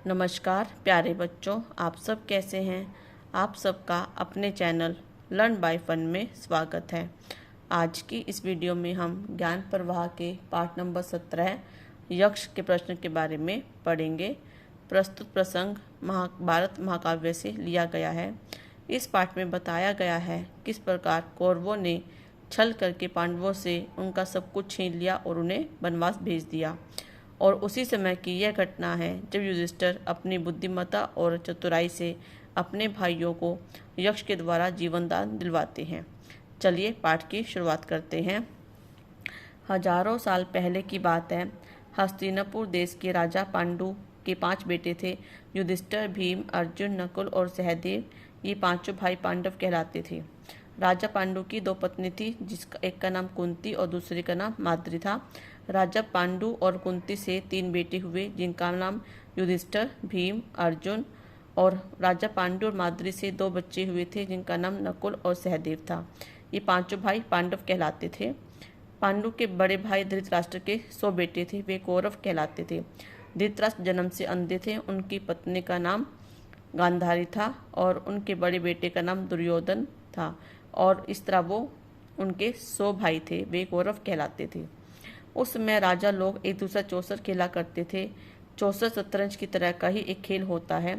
नमस्कार प्यारे बच्चों, आप सब कैसे हैं। आप सबका अपने चैनल लर्न बाय फन में स्वागत है। आज की इस वीडियो में हम ज्ञान प्रवाह के पाठ नंबर 17 यक्ष के प्रश्न के बारे में पढ़ेंगे। प्रस्तुत प्रसंग महाभारत महाकाव्य से लिया गया है। इस पाठ में बताया गया है किस प्रकार कौरवों ने छल करके पांडवों से उनका सब कुछ छीन लिया और उन्हें वनवास भेज दिया। और उसी समय की यह घटना है जब युधिष्ठिर अपनी बुद्धिमत्ता और चतुराई से अपने भाइयों को यक्ष के द्वारा जीवन दान दिलवाते हैं। चलिए पाठ की शुरुआत करते हैं। हजारों साल पहले की बात है। हस्तिनापुर देश के राजा पांडु के 5 बेटे थे। युधिष्ठिर, भीम, अर्जुन, नकुल और सहदेव, ये पांचों भाई पांडव कहलाते थे। राजा पांडु की 2 पत्नी थी, जिसका एक का नाम कुंती और दूसरे का नाम माद्री था। राजा पांडु और कुंती से 3 बेटे हुए, जिनका नाम युधिष्ठिर, भीम, अर्जुन, और राजा पांडु और माद्री से 2 बच्चे हुए थे, जिनका नाम नकुल और सहदेव था। ये पांचों भाई पांडव कहलाते थे। पांडु के बड़े भाई धृतराष्ट्र के 100 बेटे थे, वे कौरव कहलाते थे। धृतराष्ट्र जन्म से अंधे थे। उनकी पत्नी का नाम गांधारी था और उनके बड़े बेटे का नाम दुर्योधन था, और इस तरह वो उनके 100 भाई थे, वे कौरव कहलाते थे। उस समय राजा लोग एक दूसरा चौसर खेला करते थे। चौसर शतरंज की तरह का ही एक खेल होता है।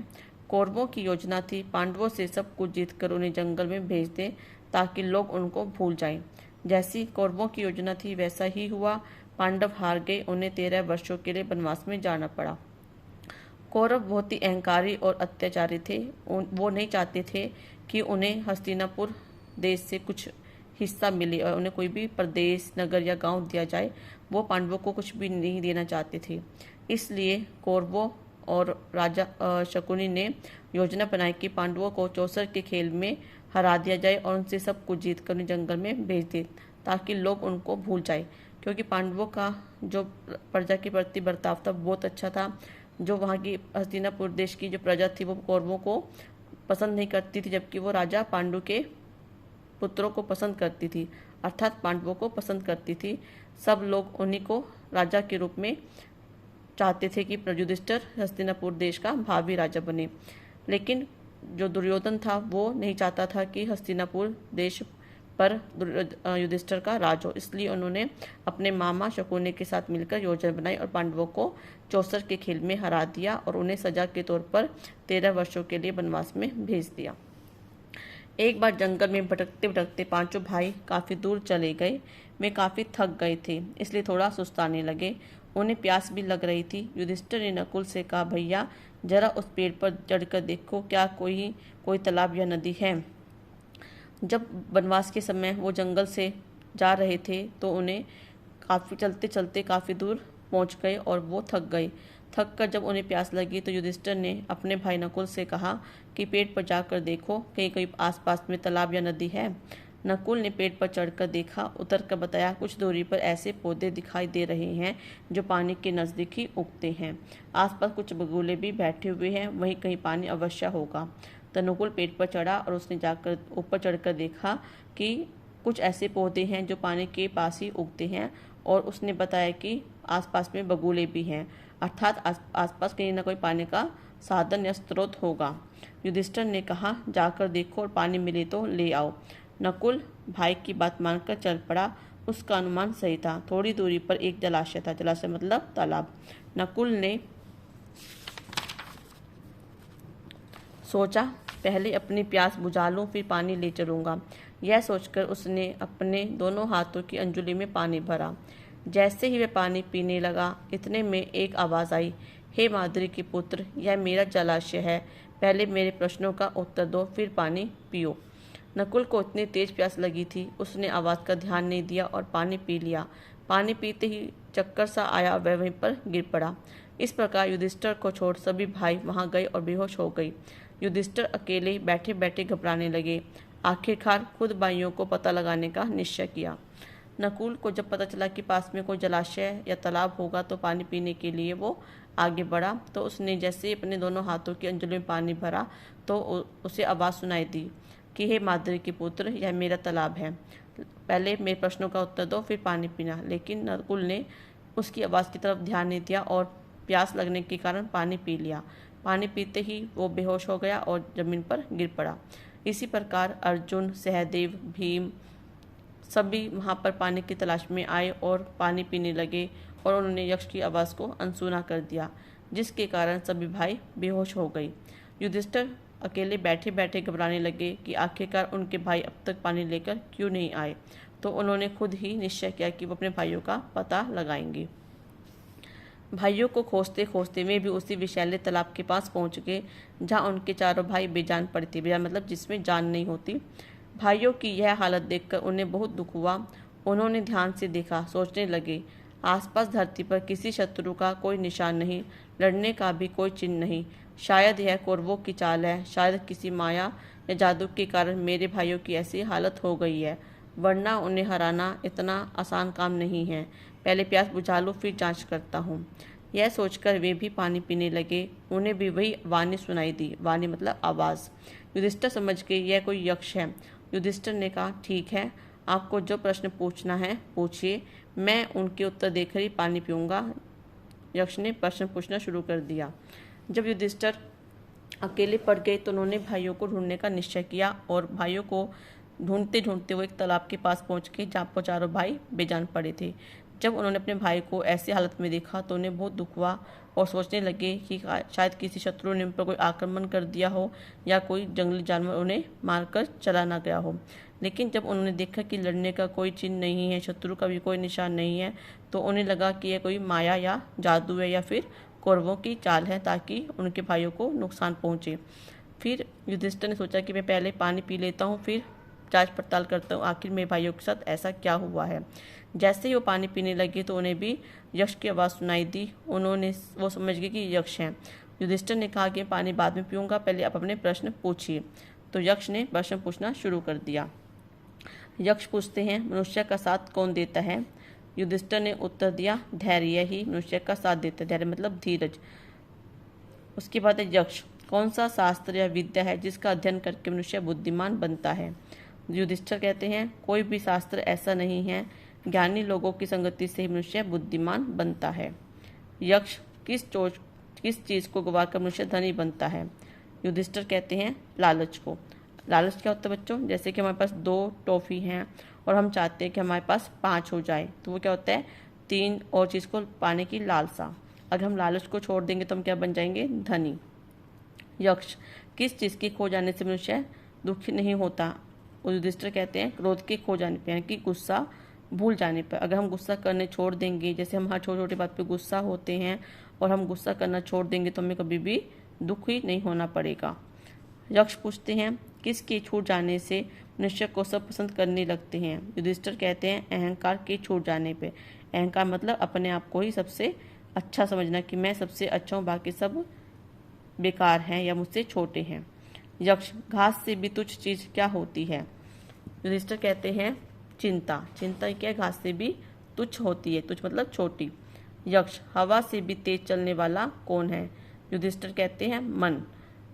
कौरवों की योजना थी पांडवों से सब कुछ जीतकर उन्हें जंगल में भेज दें ताकि लोग उनको भूल जाएं। जैसी कौरवों की योजना थी वैसा ही हुआ। पांडव हार गए। उन्हें 13 वर्षों के लिए वनवास में जाना पड़ा। कौरव बहुत ही अहंकारी और अत्याचारी थे। वो नहीं चाहते थे कि उन्हें हस्तिनापुर देश से कुछ हिस्सा मिले और उन्हें कोई भी प्रदेश, नगर या गांव दिया जाए। वो पांडवों को कुछ भी नहीं देना चाहते थे। इसलिए कौरवों और राजा शकुनी ने योजना बनाई कि पांडवों को चौसर के खेल में हरा दिया जाए और उनसे सब कुछ जीत कर उन्हें जंगल में भेज दे ताकि लोग उनको भूल जाए। क्योंकि पांडवों का जो प्रजा के प्रति बर्ताव था बहुत अच्छा था। जो वहाँ की हस्तिनापुर देश की जो प्रजा थी वो कौरवों को पसंद नहीं करती थी, जबकि वो राजा पांडु के पुत्रों को पसंद करती थी, अर्थात पांडवों को पसंद करती थी। सब लोग उन्हीं को राजा के रूप में चाहते थे कि युधिष्ठिर हस्तिनापुर देश का भावी राजा बने। लेकिन जो दुर्योधन था वो नहीं चाहता था कि हस्तिनापुर देश पर युधिष्ठिर का राज हो। इसलिए उन्होंने अपने मामा शकुनी के साथ मिलकर योजना बनाई और पांडवों को चौसर के खेल में हरा दिया और उन्हें सजा के तौर पर 13 वर्षों के लिए वनवास में भेज दिया। एक बार जंगल में भटकते भटकते पांचों भाई काफ़ी दूर चले गए। वे काफ़ी थक गए थे, इसलिए थोड़ा सुस्ताने लगे। उन्हें प्यास भी लग रही थी। युधिष्ठिर ने नकुल से कहा, भैया जरा उस पेड़ पर चढ़कर देखो, क्या कोई तालाब या नदी है। जब वनवास के समय वो जंगल से जा रहे थे तो उन्हें काफ़ी चलते चलते काफ़ी दूर पहुंच गए और वो थक गए। थक कर जब उन्हें प्यास लगी तो युधिष्ठिर ने अपने भाई नकुल से कहा कि पेड़ पर जाकर देखो, कहीं कहीं आसपास में तालाब या नदी है। नकुल ने पेड़ पर चढ़कर देखा। उतर कर बताया, कुछ दूरी पर ऐसे पौधे दिखाई दे रहे हैं जो पानी के नज़दीक ही उगते हैं। आसपास कुछ बगुले भी बैठे हुए हैं, वहीं कहीं पानी अवश्य होगा। तो नकुल पेड़ पर चढ़ा और उसने जाकर ऊपर चढ़कर देखा कि कुछ ऐसे पौधे हैं जो पानी के पास ही उगते हैं, और उसने बताया कि आसपास में बगुले भी हैं, अर्थात आसपास कहीं ना कोई पानी का साधन या स्रोत होगा। युधिष्ठिर ने कहा, जाकर देखो और पानी मिले तो ले आओ। नकुल भाई की बात मानकर चल पड़ा। उसका अनुमान सही था। थोड़ी दूरी पर एक जलाशय था। जलाशय मतलब तालाब। नकुल ने सोचा, पहले अपनी प्यास बुझा लूं, फिर पानी ले चलूंगा। यह सोचकर उसने अपने दोनों हाथों की अंजुली में पानी भरा। जैसे ही वह पानी पीने लगा, इतने में एक आवाज़ आई, हे माद्री के पुत्र, यह मेरा जलाशय है। पहले मेरे प्रश्नों का उत्तर दो, फिर पानी पियो। नकुल को इतनी तेज प्यास लगी थी, उसने आवाज़ का ध्यान नहीं दिया और पानी पी लिया। पानी पीते ही चक्कर सा आया और वह वहीं पर गिर पड़ा। इस प्रकार युधिष्ठिर को छोड़ सभी भाई वहां गए और बेहोश हो गए। युधिष्ठिर अकेले बैठे बैठे घबराने लगे। आखिरकार खुद भाइयों को पता लगाने का निश्चय किया। नकुल को जब पता चला कि पास में कोई जलाशय या तालाब होगा तो पानी पीने के लिए वो आगे बढ़ा। तो उसने जैसे ही अपने दोनों हाथों की अंजलि में पानी भरा तो उसे आवाज़ सुनाई दी कि हे माद्री के पुत्र, यह मेरा तालाब है। पहले मेरे प्रश्नों का उत्तर दो, फिर पानी पीना। लेकिन नकुल ने उसकी आवाज़ की तरफ ध्यान नहीं दिया और प्यास लगने के कारण पानी पी लिया। पानी पीते ही वो बेहोश हो गया और जमीन पर गिर पड़ा। इसी प्रकार अर्जुन, सहदेव, भीम सभी वहाँ पर पानी की तलाश में आए और पानी पीने लगे और उन्होंने यक्ष की आवाज़ को अनसुना कर दिया, जिसके कारण सभी भाई बेहोश हो गए। युधिष्ठिर अकेले बैठे बैठे घबराने लगे कि आखिरकार उनके भाई अब तक पानी लेकर क्यों नहीं आए। तो उन्होंने खुद ही निश्चय किया कि वो अपने भाइयों का पता लगाएंगे। भाइयों को खोजते खोजते वे भी उसी विषैले तालाब के पास पहुंच गए जहां उनके चारों भाई बेजान पड़े थे। बेजान मतलब जिसमें जान नहीं होती। भाइयों की यह हालत देखकर उन्हें बहुत दुख हुआ। उन्होंने ध्यान से देखा, सोचने लगे, आसपास धरती पर किसी शत्रु का कोई निशान नहीं, लड़ने का भी कोई चिन्ह नहीं। शायद यह कौरवों की चाल है, शायद किसी माया या जादू के कारण मेरे भाइयों की ऐसी हालत हो गई है, वरना उन्हें हराना इतना आसान काम नहीं है। पहले प्यास बुझा लूं, फिर जांच करता हूँ। यह सोचकर वे भी पानी पीने लगे। उन्हें भी वही वाणी सुनाई दी। वाणी मतलब आवाज़। युधिष्ठिर समझ के यह कोई यक्ष है। युधिष्ठिर ने कहा, ठीक है, आपको जो प्रश्न पूछना है पूछिए, मैं उनके उत्तर देकर ही पानी पीऊँगा। यक्ष ने प्रश्न पूछना शुरू कर दिया। जब युधिष्ठिर अकेले पड़ गए तो उन्होंने भाइयों को ढूंढने का निश्चय किया और भाइयों को ढूंढते ढूंढते वो एक तालाब के पास पहुंच गए जहाँ पर चारों भाई बेजान पड़े थे। जब उन्होंने अपने भाई को ऐसी हालत में देखा तो उन्हें बहुत दुख हुआ और सोचने लगे कि शायद किसी शत्रु ने उन पर कोई आक्रमण कर दिया हो या कोई जंगली जानवर उन्हें मारकर चला ना गया हो। लेकिन जब उन्होंने देखा कि लड़ने का कोई चिन्ह नहीं है, शत्रु का भी कोई निशान नहीं है, तो उन्हें लगा कि यह कोई माया या जादू है या फिर कौरवों की चाल है ताकि उनके भाइयों को नुकसान पहुंचे। फिर युधिष्ठिर ने सोचा कि मैं पहले पानी पी लेता हूँ, फिर जांच पड़ताल करता हूँ आखिर मेरे भाइयों के साथ ऐसा क्या हुआ है। जैसे ही वो पानी पीने लगे तो उन्हें भी यक्ष की आवाज़ सुनाई दी। वो समझ गए कि यक्ष हैं। युधिष्ठिर ने कहा कि पानी बाद में पीऊँगा, पहले आप अपने प्रश्न पूछिए। तो यक्ष ने प्रश्न पूछना शुरू कर दिया। यक्ष पूछते हैं, मनुष्य का साथ कौन देता है? युधिष्ठिर ने उत्तर दिया, धैर्य ही मनुष्य का साथ देता है। धैर्य मतलब धीरज। उसके बाद है यक्ष, कौन सा शास्त्र या विद्या है जिसका अध्ययन करके मनुष्य बुद्धिमान बनता है? युधिष्ठिर कहते हैं, कोई भी शास्त्र ऐसा नहीं है, ज्ञानी लोगों की संगति से ही मनुष्य बुद्धिमान बनता है। यक्ष, किस चीज़ को गवाकर मनुष्य धनी बनता है? युधिष्ठिर कहते हैं, लालच को। लालच क्या होता है बच्चों? जैसे कि हमारे पास 2 टॉफ़ी हैं और हम चाहते हैं कि हमारे पास 5 हो जाए, तो वो क्या होता है? 3 और चीज़ को पाने की लालसा। अगर हम लालच को छोड़ देंगे तो हम क्या बन जाएंगे? धनी। यक्ष, किस चीज़ के खो जाने से मनुष्य दुखी नहीं होता? युधिष्ठिर कहते हैं, क्रोध के खो जाने पर, यानी कि गुस्सा भूल जाने पर। अगर हम गुस्सा करने छोड़ देंगे, जैसे हम हर छोटी छोटी बात पे गुस्सा होते हैं और हम गुस्सा करना छोड़ देंगे तो हमें कभी भी दुखी नहीं होना पड़ेगा। यक्ष पूछते हैं, किसके छूट जाने से मनुष्य को सब पसंद करने लगते हैं? युधिष्ठिर कहते हैं, अहंकार के छूट जाने पे। अहंकार मतलब अपने आप को ही सबसे अच्छा समझना कि मैं सबसे अच्छा हूँ, बाकी सब बेकार हैं या मुझसे छोटे हैं। यक्ष, घास से भी तुच्छ चीज़ क्या होती है? युधिष्ठिर कहते हैं, चिंता। चिंता क्या? घास से भी तुच्छ होती है। तुच्छ मतलब छोटी। यक्ष, हवा से भी तेज चलने वाला कौन है? युधिष्ठिर कहते हैं, मन।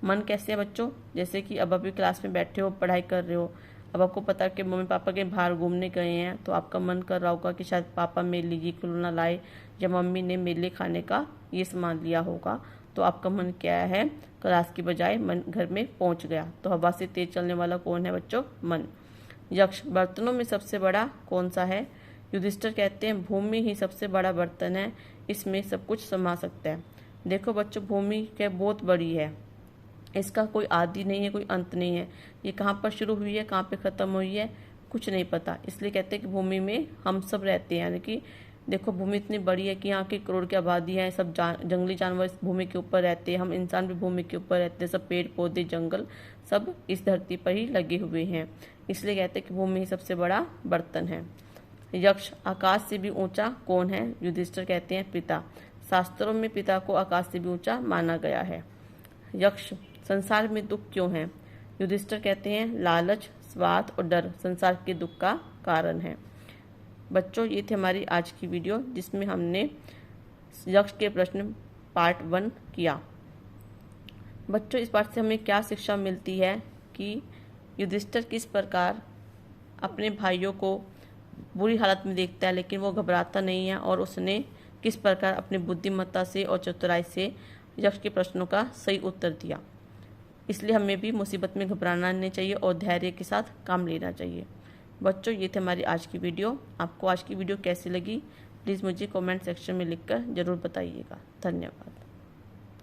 मन कैसे है बच्चों? जैसे कि अब अभी क्लास में बैठे हो, पढ़ाई कर रहे हो, अब आपको पता है कि मम्मी पापा के बाहर घूमने गए हैं, तो आपका मन कर रहा होगा कि शायद पापा मेरे लिए खिलौना लाए या मम्मी ने मेरे लिए खाने का ये सामान लिया होगा। तो आपका मन क्या है? क्लास की बजाय मन घर में पहुंच गया। तो हवा से तेज चलने वाला कौन है बच्चों? मन। यक्ष, बर्तनों में सबसे बड़ा कौन सा है? युधिष्ठिर कहते हैं, भूमि ही सबसे बड़ा बर्तन है, इसमें सब कुछ समा सकता है। देखो बच्चों, भूमि क्या बहुत बड़ी है, इसका कोई आदि नहीं है, कोई अंत नहीं है। ये कहाँ पर शुरू हुई है, कहाँ पे ख़त्म हुई है, कुछ नहीं पता। इसलिए कहते हैं कि भूमि में हम सब रहते हैं। यानी कि देखो, भूमि इतनी बड़ी है कि यहाँ की करोड़ की आबादी है, सब जंगली जानवर इस भूमि के ऊपर रहते हैं, हम इंसान भी भूमि के ऊपर रहते हैं, सब पेड़ पौधे जंगल सब इस धरती पर ही लगे हुए हैं। इसलिए कहते हैं कि भूमि ही सबसे बड़ा बर्तन है। यक्ष, आकाश से भी ऊंचा कौन है? युधिष्ठिर कहते हैं, पिता। शास्त्रों में पिता को आकाश से भी ऊंचा माना गया है। यक्ष, संसार में दुख क्यों है? युधिष्ठिर कहते हैं, लालच, स्वार्थ और डर संसार के दुख का कारण है। बच्चों, ये थी हमारी आज की वीडियो जिसमें हमने यक्ष के प्रश्न पार्ट 1 किया। बच्चों, इस पाठ से हमें क्या शिक्षा मिलती है कि युधिष्ठिर किस प्रकार अपने भाइयों को बुरी हालत में देखता है लेकिन वो घबराता नहीं है, और उसने किस प्रकार अपनी बुद्धिमत्ता से और चतुराई से यक्ष के प्रश्नों का सही उत्तर दिया। इसलिए हमें भी मुसीबत में घबराना नहीं चाहिए और धैर्य के साथ काम लेना चाहिए। बच्चों, ये थे हमारी आज की वीडियो। आपको आज की वीडियो कैसी लगी प्लीज़ मुझे कमेंट सेक्शन में लिखकर ज़रूर बताइएगा। धन्यवाद।